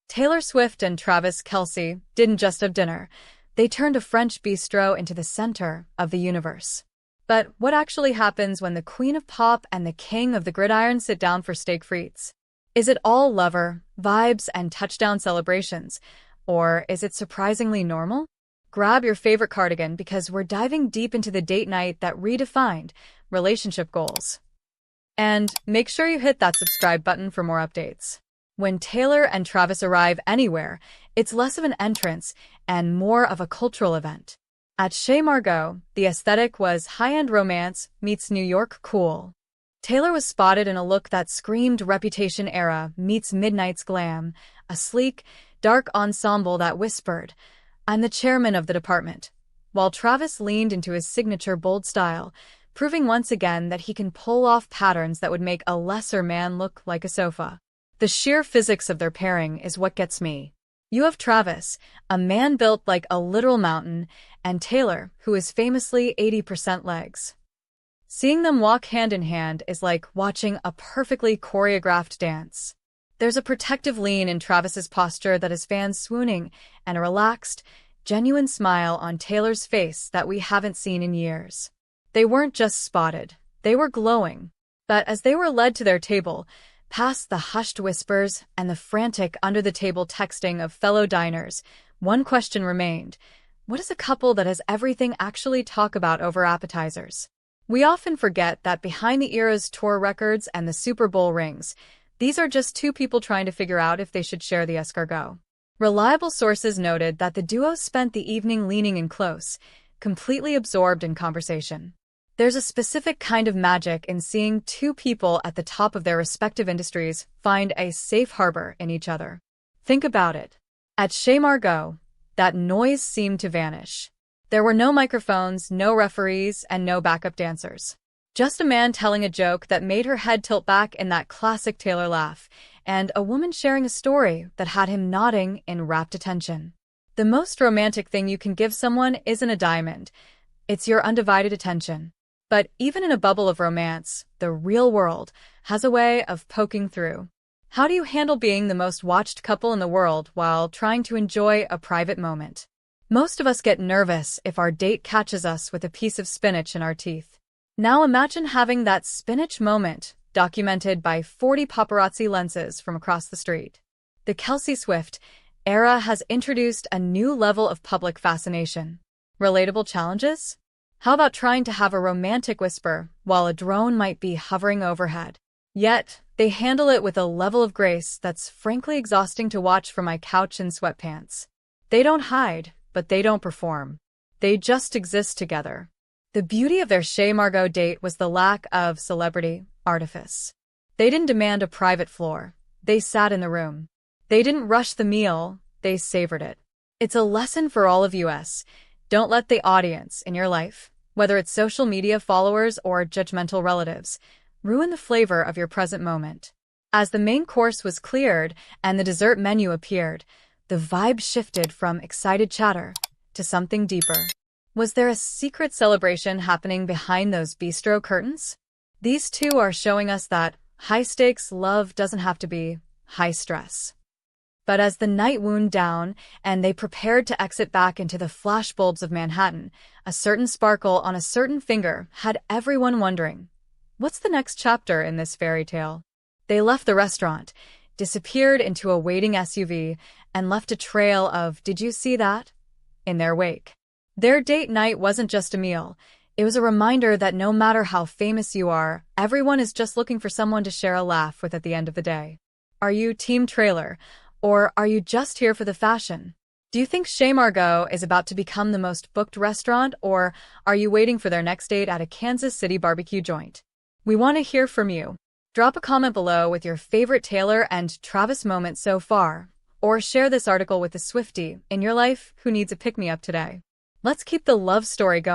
Taylor Swift and Travis Kelce didn't just have dinner. They turned a French bistro into the center of the universe. But what actually happens when the queen of pop and the king of the gridiron sit down for steak frites? Is it all lover, vibes, and touchdown celebrations? Or is it surprisingly normal? Grab your favorite cardigan because we're diving deep into the date night that redefined relationship goals. And make sure you hit that subscribe button for more updates. When Taylor and Travis arrive anywhere, it's less of an entrance and more of a cultural event. At Chez Margaux, the aesthetic was high-end romance meets New York cool. Taylor was spotted in a look that screamed Reputation era meets Midnight's glam, a sleek, dark ensemble that whispered, "I'm the chairman of the department," while Travis leaned into his signature bold style, proving once again that he can pull off patterns that would make a lesser man look like a sofa. The sheer physics of their pairing is what gets me. You have Travis, a man built like a literal mountain, and Taylor, who is famously 80% legs. Seeing them walk hand in hand is like watching a perfectly choreographed dance. There's a protective lean in Travis's posture that has fans swooning, and a relaxed, genuine smile on Taylor's face that we haven't seen in years. They weren't just spotted, they were glowing. But as they were led to their table, past the hushed whispers and the frantic under-the-table texting of fellow diners, one question remained. What is a couple that has everything actually talk about over appetizers? We often forget that behind the era's tour records and the Super Bowl rings, these are just two people trying to figure out if they should share the escargot. Reliable sources noted that the duo spent the evening leaning in close, completely absorbed in conversation. There's a specific kind of magic in seeing two people at the top of their respective industries find a safe harbor in each other. Think about it. At Chez Margaux, that noise seemed to vanish. There were no microphones, no referees, and no backup dancers. Just a man telling a joke that made her head tilt back in that classic Taylor laugh, and a woman sharing a story that had him nodding in rapt attention. The most romantic thing you can give someone isn't a diamond. It's your undivided attention. But even in a bubble of romance, the real world has a way of poking through. How do you handle being the most watched couple in the world while trying to enjoy a private moment? Most of us get nervous if our date catches us with a piece of spinach in our teeth. Now imagine having that spinach moment documented by 40 paparazzi lenses from across the street. The Kelce Swift era has introduced a new level of public fascination. Relatable challenges? How about trying to have a romantic whisper while a drone might be hovering overhead? Yet, they handle it with a level of grace that's frankly exhausting to watch from my couch in sweatpants. They don't hide, but they don't perform. They just exist together. The beauty of their Chez Margaux date was the lack of celebrity artifice. They didn't demand a private floor. They sat in the room. They didn't rush the meal. They savored it. It's a lesson for all of us. Don't let the audience in your life, whether it's social media followers or judgmental relatives, ruin the flavor of your present moment. As the main course was cleared and the dessert menu appeared, the vibe shifted from excited chatter to something deeper. Was there a secret celebration happening behind those bistro curtains? These two are showing us that high-stakes love doesn't have to be high stress. But as the night wound down and they prepared to exit back into the flashbulbs of Manhattan, a certain sparkle on a certain finger had everyone wondering, what's the next chapter in this fairy tale? They left the restaurant, disappeared into a waiting SUV, and left a trail of "did you see that?" in their wake. Their date night wasn't just a meal. It was a reminder that no matter how famous you are, everyone is just looking for someone to share a laugh with at the end of the day. Are you Team Trailer? Or are you just here for the fashion? Do you think Chez Margaux is about to become the most booked restaurant, or are you waiting for their next date at a Kansas City barbecue joint? We want to hear from you. Drop a comment below with your favorite Taylor and Travis moment so far, or share this article with a Swiftie in your life who needs a pick-me-up today. Let's keep the love story going.